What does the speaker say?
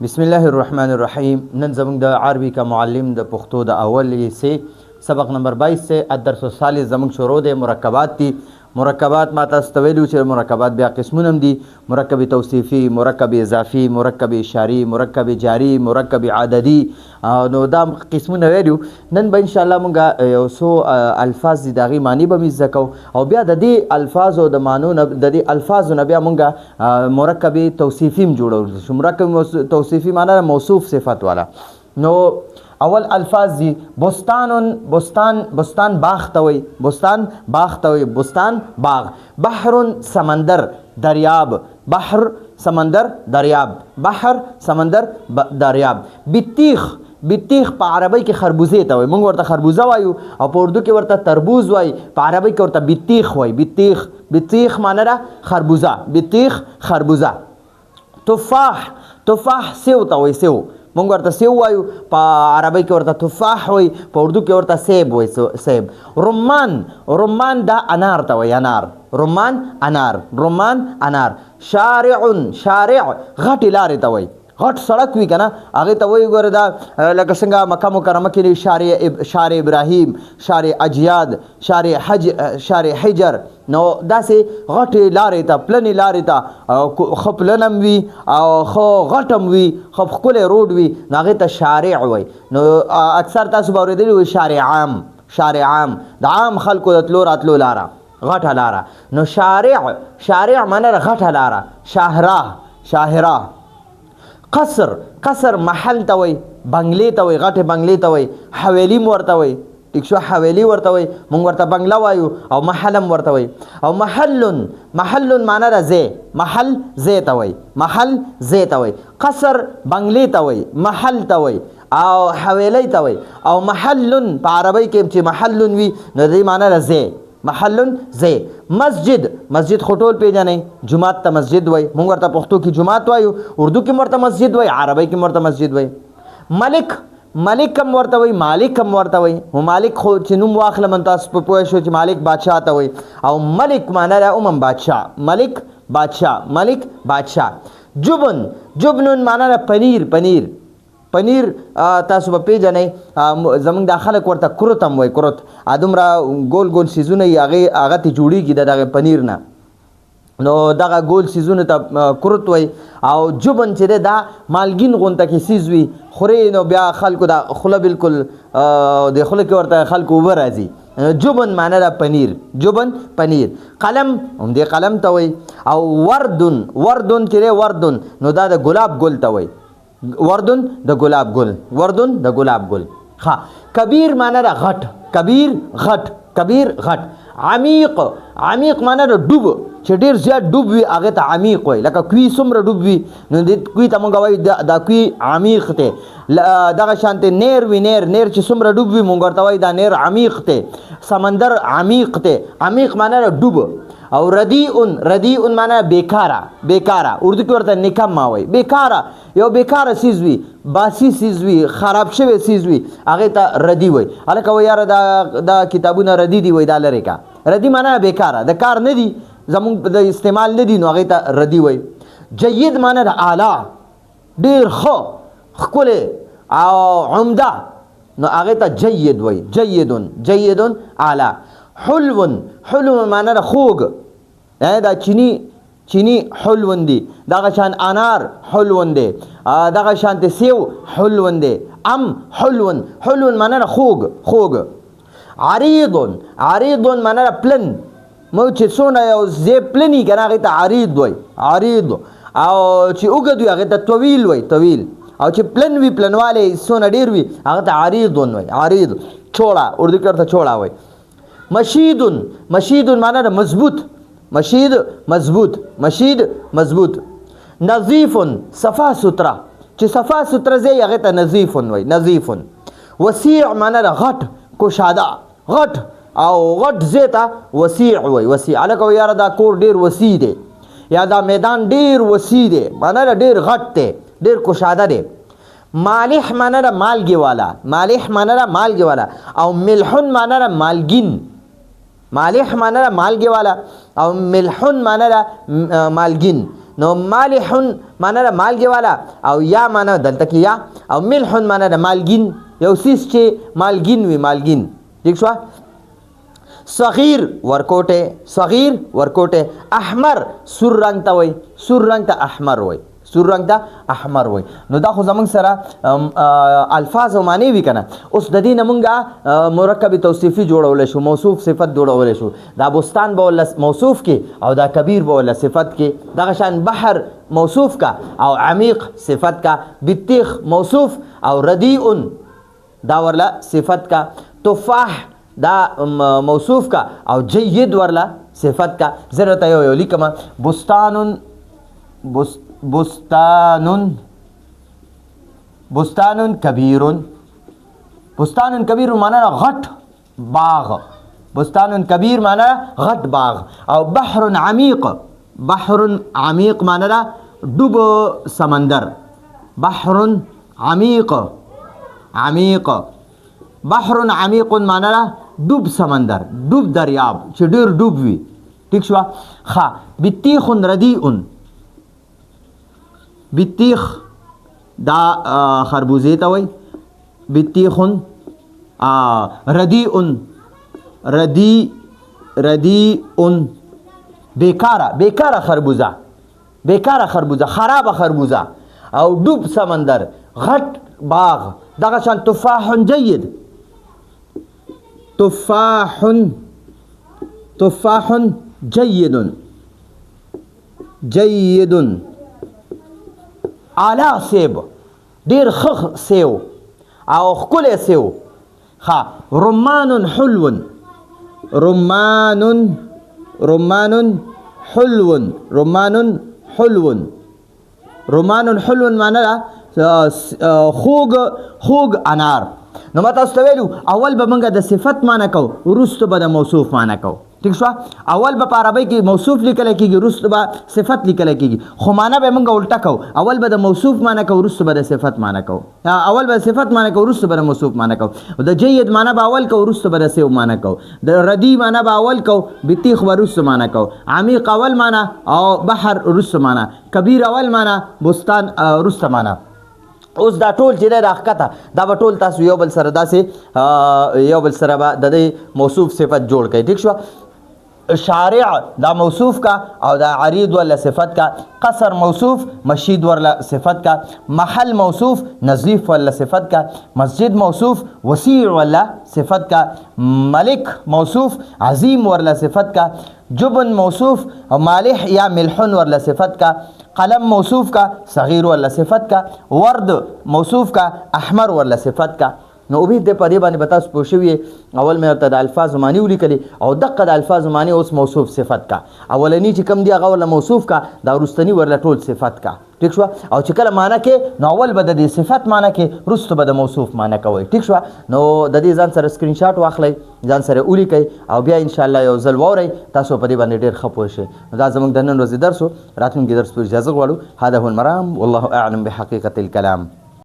بسم الله الرحمن الرحیم. نن زموږ د عربي کا معلم د پښتو د اول سے سبق نمبر 22 سے الدرس الثالث زموږ شروع د مرکبات دي. مرکبات ما تاسو ته ویلو چې مرکبات بیا قسمونه دي: مرکب توصیفي، مرکب اضافي، مرکب اشاري، مرکب جاری، مرکب عددي. نو دا قسمونه ویلو. نن به ان شاء الله مونږ یو څو الفاظ دي دغه معنی به مزه کو او بیا د دې الفاظ او د معنی د دې الفاظ نه بیا مونږ مرکب توصیفي جوړو. مرکب توصیفی معنی موصوف صفت والا. نو اول الفاظ دي: بستان، بستان، بستان باغ ته وي، بستان باغ ته وي، بستان باغ. بحر سمندر، دریاب، بحر سمندر دریاب، بحر سمندر دریاب. بطیخ، بطیخ په عربی کې خربوزه ته وي، موږ ورته خربوزه وایو او په اردو کې ورته تربوز وایي، په عربی کې ورته بطیخ وایي. بطیخ، بطیخ معنی را خربوزه، بطیخ خربوزه. تفاح، تفاح سیو ته وایي، سیو مونږ ورته سیو وایو، په عربی کې ورته تفاح وایي، په اردو کې ورته سیب وایي، سیب. رمان، رمان دا انار ته وایي، انار. رمان انار، رمان انار. شارع، شارع غټې لارې ته وایي، غټ سړک وي که نه هغې ته وایي. ګوره دا لکه څنګه مکه مکرمه کې شارع ابراهیم، شارع اجیاد، شارع حجر. نو داسې غټې لارې ته، پلنې لارې ته، ښه پلن هم وي او ښه غټ هم وي، ښه ښکلی روډ وي، نو هغې ته شارع وایي. نو اکثر تاسو به اورېدلي وي شارع عام، شارع عام د عام خلکو د تلو راتلو لاره، غټه لاره. نو شارع، شارع معنی غټه لاره. شاهراه، شاهراه. قصر، قصر محل ته وایي، بنګلې ته وایي، غټې بنګلې ته وایي. حویلي م ورته وایي، ټیک شو، حویلي ورته وایي، موږ ورته بنګله وایو. او محل هم ورته وایي. او محل، محل معنی ده ځای، محل ځای ته وایي، محل ځای ته وایي. قصر بنګلې ته وایي، محل ته وایي، او حویلی ته وایي. او محل په عربی کې چې محل وي نو دې معنی ده ځای، محل ځای. مسجد، مسجد خو ټول پیژنئ، جومات ته مسجد وایي، موږ ورته پښتو کې جومات وایو، اردو کې ورته مسجد وایي، عربی کې ورته مسجد وایي. ملک، ملک هم ورته وایي، مالک هم ورته وایي. مالک خو چې نوم واخلم تاسو په پوه شو چې مالک بادشاه ته وایي. او ملک معنی ده هم بادشاه، ملک بادشاه، ملک بادشاه. جبن، جبن معنی ده پنیر، پنیر، پنیر تاسو به پیژنئ، زمونږ د خلک ورته کورت هم وایي، کورت دومره ګول ګول سیزونه یي، هغه ته جوړیږي د دغه پنیر نه، نو دغه ګول سیزونه ته کورت وایي. او جبن چې دی دا مالګین غونته کې سیز وي، خورې نو بیا خلکو دا خوله بالکل د خوله کې ورته خلکو اوبه راځي. جبن معنی ده پنیر، جبن پنیر. قلم هم دې قلم ته وایي. او وردن، وردن چې دی وردن نو دا د ګلاب ګل ته وایي، وردن د ګلاب ګل، وردن د ګلاب ګل. ها. کبیر معنی ده غټ، کبیر غټ، کبیر غټ. عمیق، عمیق معنی ده ډوب، چې ډېر زیات ډوب وي هغې ته عمیق وایي. لکه کوی څومره ډوب وي نو دې کوی ته موږ وایو دا کوی عمیق دی. دغه شانتې نیر وي، نیر، نیر چې څومره ډوب وي موږ ورته وایو دا نیر عمیق دی. سمندر عمیق دی، عمیق معنی ده ډوب. او ردیئن، ردیئن معنی بیکاره، بیکاره، اردو کې ورته نکم وایي. بیکاره یو بیکاره سیز وي، باسی سیز وي، خراب شوی سیز وي، هغې ته ردی وایي. هلکه وایي یاره دا کتابونه ردي دي، وایي دا لرې کا. ردی معنی بیکاره، د کار نه دي، زمونږ د استعمال نه دي، نو هغې ته ردي وایي. جید معنی د اعلی، ډېر ښه، ښکلی او عمده، نو هغې ته جید وایي، جیدن، جیدن اعلی. حلون، حلون معنی د خوږ، دا چینی، چینی حلون دی. دغه شان انار حلون دی، دغه شانتې سیو حلون دی. ام حلون، حلون معنی د خوږ، خوږ. عریضن، عریضن معنی د پلن، مو چې څونه یو ځای پلني که نه هغې ته عریض وایي، عریض. او چې اوږد وي هغې ته طویل وایي، طویل. او چې پلن وي، پلنوالی څونه ډېر وي هغه ته عریضن وایي، عریض. چوړه، اردو کې ورته چوړه وایي. مشیدن، مشیدن معنی ده مضبوط، مشید مضبوط، مشید مضبوط. نظیفن، صفا ستره، چې صفا ستره ځای هغې ته نظیفن وایي، نظیفن. وسیع معنی ده غټ، کشاده، غټ او غټ ځای ته وسیع وایي، وسیع. هلکه وایي یاره دا کور ډېر وسیع دی، یا دا میدان ډېر وسیع دی، معنی ده ډېر غټ دی، ډېر کشاده دی. مالح معنی ده مالګې والا، مالح معنی ده مالګې والا. او ملحن معنی ده مالګین، مالح معنی ده مالګې والا او ملحن معنی ده مالګین. نو مالحون معنا د مالګې والا او یا معنا دلته کې یا او ملحون معنا د مالګین یو سیس چې مالګین وي مالګین ٹھیک شو صغیر ورکوټه احمر سور رنگ ته وای سور رنگ ته احمر وای سور رنگ ته احمر وای نو دا خو زمونږ سره الفاظ او معنی وی کنه اوس د دې نمونګه مرکب توصیفي جوړول شو موصوف صفت جوړول شو دا بستان به ول موصوف کې او دا کبیر به ول صفت کې دغه شان بحر موصوف کا او عمیق صفت کا بطیخ موصوف او ردیء دا ورلا صفت کا تفاح دا موصوف کا او جید ورلا صفت کا ضرورت یو لیکما بستان کبیر معنی غټ باغ بستان کبیر معنی غټ باغ او بحر عمیق معنی ډوب سمندر بحر عمیق بحر عمیق معنی ډوب سمندر ډوب دریاب چې ډیر ډوب وي ٹھیک شو ها بطیخ بطیخ دا خربوزه ته وای بطیخ ردیء بیکاره خربوزه خراب خربوزه او ډوب سمندر غټ باغ دغه شان تفاح جید اعلی سیب ډیر خخ سیو او ښکلی سیو ها رمان حلو معنی خوږ انار نو ما تاسو ته ویلو اول به موږ د صفت معنی کو وروسته به د موصوف معنی کو ٹھیک شو اول به په عربی کې موصوف لیکل کېږي وروسته به صفت لیکل کېږي خو معنی به موږ الټا کو اول به د موصوف معنی کو وروسته به د صفت معنی کو اول به صفت معنی کو وروسته به د موصوف معنی کو د جید معنی به اول کو وروسته به د سیو معنی کو د ردی معنی به اول کو بطیخ وروسته معنی کو عمیق اول معنی او بحر وروسته معنی کبیر اول معنی بستان وروسته معنی اوس دا ټول چې د حقیقت دا به ټول تاسو یو بل سره داسې یو بل سره به د موصوف صفت جوړ کړئ ٹھیک شو شارع دا موصوف کا او دا عريض ولا صفت کا قصر موصوف مشید ولا صفت کا محل موصوف نظیف ولا صفت کا مسجد موصوف وسیع ولا صفت کا ملک موصوف عظیم ولا صفت کا جبن موصوف مالح یا ملحن ولا صفت کا قلم موصوف کا صغیر ولا صفت کا ورد موصوف کا احمر ولا صفت کا نو امید دې په دې باندې به تاسو پوه شوي اول مې ورته د الفاظو معنی ولیکلې او دقه د الفاظو معنی اوس موصوف صفت کا اولنی چې کوم دی هغه ورله موصوف کا دا وروستني ورله ټول صفت کا ټیک شو او چې کله معنی کې نو اول به د دې صفت معنی کې وروسته به د موصوف معنی کوئ ټیک شو نو د دې ځان سره سکرین شاټ واخلئ ځان سره ولیکئ او بیا انشاءالله یو ځل واورئ تاسو په دې باندې ډېر ښه پوه شئ نو دا زموږ د نن ورځې درس و راتلونکي درس پورې اجازه غواړو هذا هو المرام والله اعلم بحقیقة الكلام